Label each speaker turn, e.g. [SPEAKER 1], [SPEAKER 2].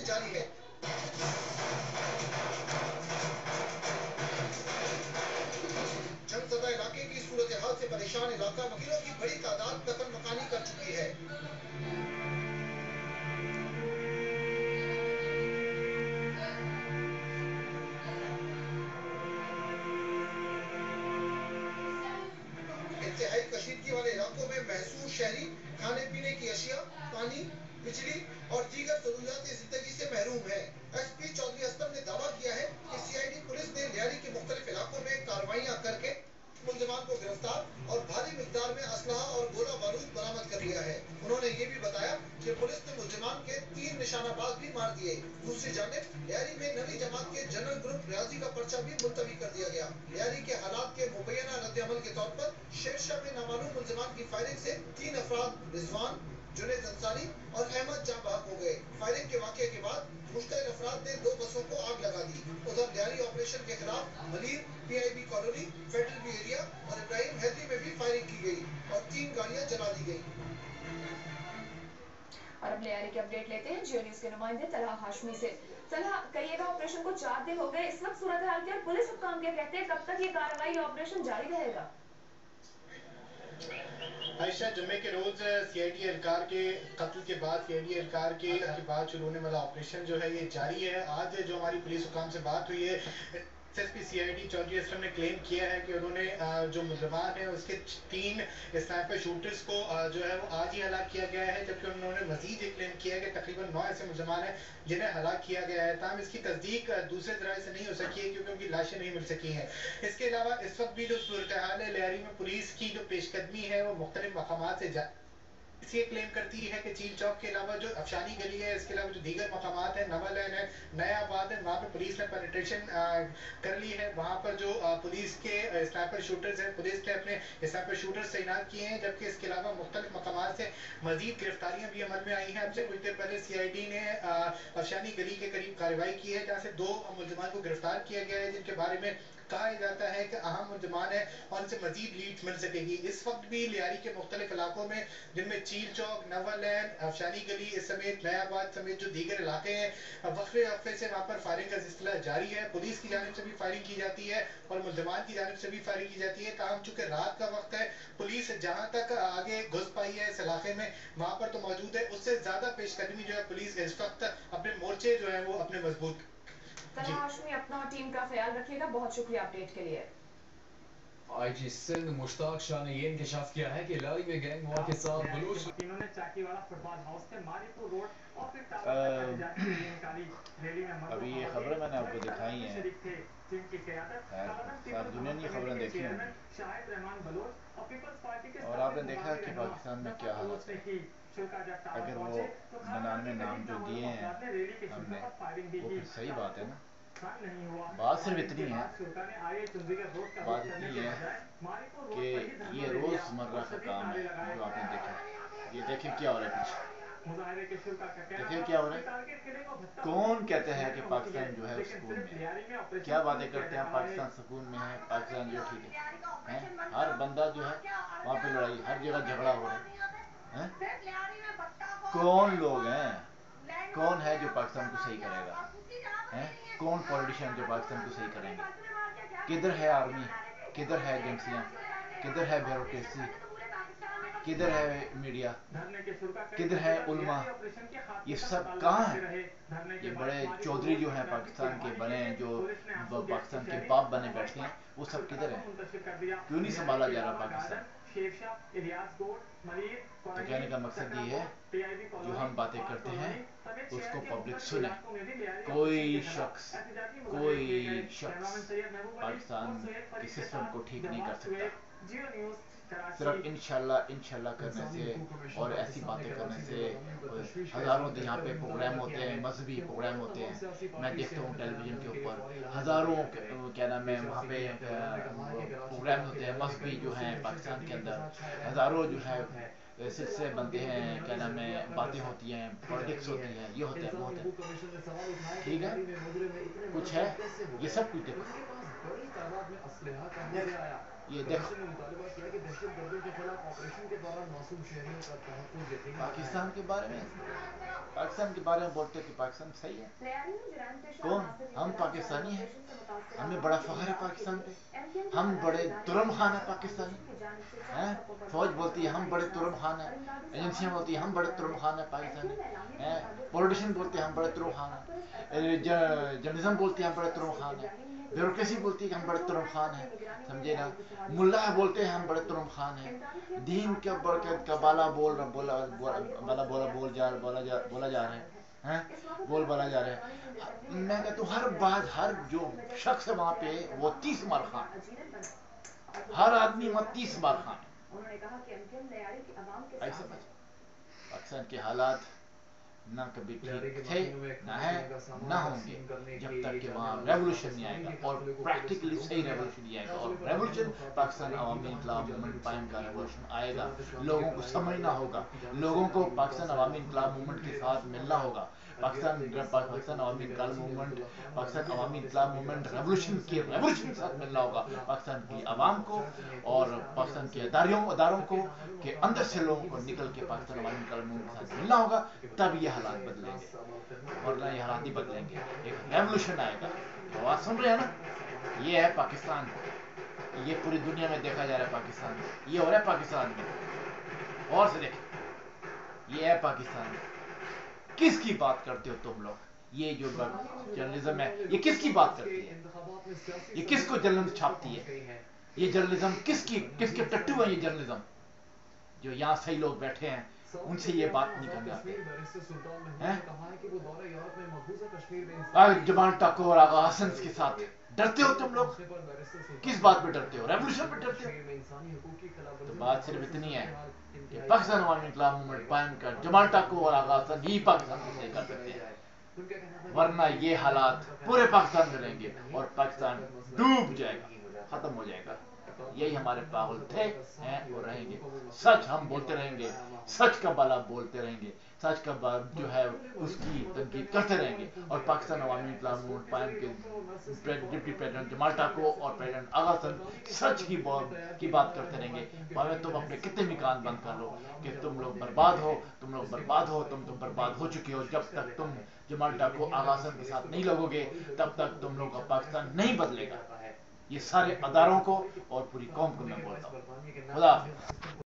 [SPEAKER 1] Operation जारी है। जंगज़दा इलाके की सूरत हाल से परेशान इलाका वकीलों की बड़ी तादाद दफन मकानी कर चुकी है। इंतहाई कशीदगी वाले इलाकों में महसूस शहरी खाने पीने की अशिया, पानी, बिजली और दीगर जरूरियाती जिंदगी से महरूम है। एसपी चौधरी अस्तर ने दावा किया है कि सीआईडी पुलिस ने लियारी के मुख्तलिफ इलाकों में कार्रवाइयां करके मुलजिमान को गिरफ्तार और भारी मिकदार में असलहा और गोला बारूद बरामद कर लिया है। उन्होंने ये भी बताया कि पुलिस ने मुलजिमान के 3 निशानाबाज भी मार दिए। दूसरी जानिब लियारी में नवी जमात के जनरल ग्रुप रियाजी का पर्चा भी मुलतवी कर दिया गया। लियारी के हालात के मुबैना रद्द-ए-अमल के तौर पर शेरशाह में नामालूम मुलजिमान की फायरिंग से 3 अफराद रिजवान, जुनेद अंसारी और अहमद जाँ बहक हो गए। फायरिंग के वाक़े के बाद मुश्तइल अफराद ने 2 बसों को आग लगा दी। उधर लियारी ऑपरेशन के खिलाफ Malir, PIB colony, federal B area और इब्राहिम हैदरी में भी फायरिंग की गई और 3 गाड़ियां जला दी गई।
[SPEAKER 2] और अब लियारी की अपडेट लेते हैं जियो न्यूज के नुमाइंदे तलहा हाशमी से। तलहा, कहिएगा ऑपरेशन को 4 दिन हो गए, इस वक्त सूरत हाल क्या, पुलिस हुक्काम क्या कहते हैं, कब तक ये कार्रवाई ऑपरेशन जारी रहेगा?
[SPEAKER 3] आयशा, जुम्मे के रोज सीआईडी एहलकार के कत्ल के बाद सीआईडी एहलकार के बाद शुरू होने वाला ऑपरेशन जो है ये जारी है। आज जो हमारी पुलिस हुकाम से बात हुई है, एसएसपी सीआईडी चौधरी अस्तर ने क्लेम किया है कि उन्होंने जो मुलजमान है उसके 3 स्नाइपर शूटर्स को जो है वो आज ही हलाक किया गया है, जबकि उन्होंने मजीद ये क्लेम किया है कि तकरीबन 9 ऐसे मुलजमान हैं जिन्हें हलाक किया गया है। ताहम इसकी तस्दीक दूसरे जराए से नहीं हो सकी है क्योंकि उनकी लाशें नहीं मिल सकी हैं। इसके अलावा इस वक्त भी जो सूरत हाल है लियारी में, पुलिस की जो पेशकदमी है वो मुख्तलिफ मकामात से ये क्लेम करती है कि चील चौक के अलावा जो अफशानी गली है, इसके अलावा जो दीगर मकामात है, नवा लैन है, नया आबाद है, वहाँ पे पुलिस ने पेनिट्रेशन कर ली है। वहाँ पर जो पुलिस के स्नाइपर शूटर्स हैं, पुलिस ने अपने स्नाइपर शूटर्स तैनात किए हैं, जबकि इसके अलावा मुख्तलिफ मकामात से मजीद गिरफ्तारियाँ भी अमल में आई हैं। अब से कुछ देर पहले सीआईडी ने अफशानी गली के करीब कार्रवाई की है, जहाँ से 2 मुलजमान को गिरफ्तार किया गया है, जिनके बारे में कहा जाता है कि अहम मुलजमान है और उनसे मजीद लीड्स मिल सकेगी। इस वक्त भी लियारी के मुख्तलिफ इलाकों में, जिनमें चील चौक, नवा लैन, अफशानी गली इस समेत नयाबाद समेत जो दीगर इलाके हैं, वक्फे वक्फे से वहाँ पर फायरिंग का सिलसिला जारी है। पुलिस की जानिब से भी फायरिंग की जाती है और मुलजमान की जानिब से भी फायरिंग की जाती है। ताहम चूंकि रात का वक्त है, पुलिस जहाँ तक आगे घुस पाई है इस इलाके में, वहाँ पर तो मौजूद है, उससे ज्यादा पेशकदमी जो है पुलिस इस वक्त अपने मोर्चे जो है वो अपने मजबूत।
[SPEAKER 2] तलहा हाशमी, अपना और टीम का ख्याल रखिएगा, बहुत शुक्रिया अपडेट के लिए।
[SPEAKER 4] आईजी सिंध मुश्ताक शाह ने ये इंकशाफ किया है कि लियारी में गैंग वॉर के साथ बलूच
[SPEAKER 5] इन्होंने चाकीवाला फुटबॉल हाउस के मारीपुर रोड और फिर टावर तक निकाली रैली में
[SPEAKER 6] अभी ये खबरें मैंने आपको दिखाई हैं,
[SPEAKER 5] जिनकी क़यादत
[SPEAKER 6] सारी दुनिया ने खबरें देखी हैं
[SPEAKER 5] शाहिद रहमान बलोच और पीपल्स पार्टी के
[SPEAKER 6] और आपने देखा कि पाकिस्तान में क्या हालत है। अगर वो 99 नाम जो दिए हैं हमने, वो फिर सही बात है ना। बात सिर्फ इतनी है, बात इतनी है कि ये रोजमर्रा का काम है जो आपने देखा। ये देखिए क्या हो रहा है पीछे, देखिए क्या हो रहा है। कौन कहते हैं कि पाकिस्तान जो है सुकून में है, क्या बातें करते हैं पाकिस्तान सुकून में है, पाकिस्तान जो ठीक है। हर बंदा जो है वहाँ पे लड़ाई, हर जगह झगड़ा हो रहा है। कौन लोग हैं, कौन है जो पाकिस्तान को सही करेगा है? कौन पॉलिटिशियन जो पाकिस्तान को सही करेंगे? किधर है आर्मी, किधर है एजेंसियां, किधर है ब्यूरोक्रेसी, किधर है मीडिया, किधर है उलमा? ये सब कहाँ है? ये बड़े चौधरी जो हैं पाकिस्तान के बने हैं, जो पाकिस्तान के बाप बने बैठे हैं, वो सब किधर है? क्यों नहीं संभाला जा रहा पाकिस्तान? तो कहने का मकसद ये है, जो हम बातें करते हैं उसको पब्लिक सुने। कोई शख्स पाकिस्तान के सिस्टम को ठीक नहीं कर सकता। सिर्फ इंशाल्लाह करने से और ऐसी बातें करने से हज़ारों यहाँ पे प्रोग्राम होते हैं, मजहबी प्रोग्राम होते हैं, मैं देखता हूँ टेलीविज़न के ऊपर हज़ारों क्या नाम है वहाँ पे प्रोग्राम होते हैं मजहबी जो हैं पाकिस्तान के अंदर, हज़ारों जो है सिलसिले बनते हैं, क्या नाम है बातें होती हैं, पॉलिटिक्स होती है, ये होता है वो होता है, ठीक है कुछ है, ये सब कुछ देखो।
[SPEAKER 4] बड़ी तादाद में असलहा कहां से आया?
[SPEAKER 6] ये देखो
[SPEAKER 4] ने मुतालबा किया कि दहशतगर्दों के खिलाफ ऑपरेशन के दौरान मासूम शहरियों का तहफ़्फ़ुज़ यकीनी
[SPEAKER 6] पाकिस्तान के बारे में बोलते हैं कि पाकिस्तान सही है। कौन? हम पाकिस्तानी हैं, हमें बड़ा फख्र है पाकिस्तान पे, हम बड़े तुरम खान है पाकिस्तानी हैं। फौज बोलती है हम बड़े तुरम खान हैं, एजेंसियां बोलती है हम बड़े तुरम खान है पाकिस्तानी हैं, पॉलिटिशियन बोलते हैं हम बड़े तुरम खान हैं, जर्नलिज्म बोलते हैं हम बड़े तुरम खान हैं, ब्यूरोक्रेसी बोलती है कि हम बड़े तुरम खान हैं, समझे ना। मुल्ला बोलते हैं हम बड़े तुरम खान हैं, दीन के बरकत का बाला बोला जा रहा है, बोला जा रहा है। मैं कहता हूँ हर बात, हर जो शख्स है वहाँ पे वो 30 मार खान, हर आदमी वहाँ 30 मार खान है। ऐसा पाकिस्तान के हालात ना कभी ठीक थे, ना है, ना होंगे जब तक कि वहाँ रेवोल्यूशन नहीं आएगा, और प्रैक्टिकली सही रेवोल्यूशन नहीं आएगा। और रेवोल्यूशन पाकिस्तान अवामी इनकलाब मूवमेंट पाइम का रेवोल्यूशन आएगा। लोगों को समझना होगा, लोगों को पाकिस्तान अवामी इनकलाब मूवमेंट के साथ मिलना होगा। पाकिस्तान अवामी इनकलाब मूवमेंट रेवोल्यूशन के साथ मिलना होगा पाकिस्तान की आवाम को और पाकिस्तान के अदारों को, के अंदर से लोगों को निकल के पाकिस्तान अवामी इनकलाब मूवमेंट के साथ मिलना होगा, तब ये हालात बदलेंगे, वरना ये हालात नहीं बदलेंगे। एक रेवोल्यूशन आएगा। आवाज सुन रहे हैं ना? ये है पाकिस्तान, ये पूरी दुनिया में देखा जा रहा है पाकिस्तान, ये हो रहा है पाकिस्तान में। और से देखें, ये है पाकिस्तान। किसकी बात करते हो तुम लोग? ये जो जर्नलिज्म है ये किसकी बात करती है? ये किसको जर्नलिज्म छापती है? ये जर्नलिज्म किसके टट्टू है? ये जर्नलिज्म जो यहाँ सही लोग बैठे हैं उनसे ये बात नहीं करना है। जमाल टाको और आगा हसन के साथ डरते हो तुम लोग? किस बात पे डरते हो? रेवोल्यूशन पे डरते हो? तो बात सिर्फ इतनी है कि पाकिस्तान अवामी इनकलाब मूवमेंट कायम कर जमाल टाको और आगा हसन ही पाकिस्तान को सही कर सकते हैं, वरना ये हालात पूरे पाकिस्तान में रहेंगे और पाकिस्तान डूब जाएगा, खत्म हो जाएगा। यही हमारे पागल थे, हैं और रहेंगे। सच हम बोलते रहेंगे, सच का बाला बोलते रहेंगे, सच का जो है उसकी तनकीद करते रहेंगे। और पाकिस्तान अवामी इनकलाब मूवमेंट पाइम के डिप्टी प्रेसिडेंट जमाल टाको और प्रेसिडेंट आगा हसन सच की बात करते रहेंगे। भावे तुम अपने कितने भी कान बंद कर लो कि तुम लोग बर्बाद हो, तुम बर्बाद हो चुके हो। जब तक तुम जमाल टाको आगा हसन के साथ नहीं लगोगे तब तक तुम लोग का पाकिस्तान नहीं बदलेगा। ये सारे अदारों को और पूरी कौम को मैं बोलता हूँ। खुदा हाफिज़।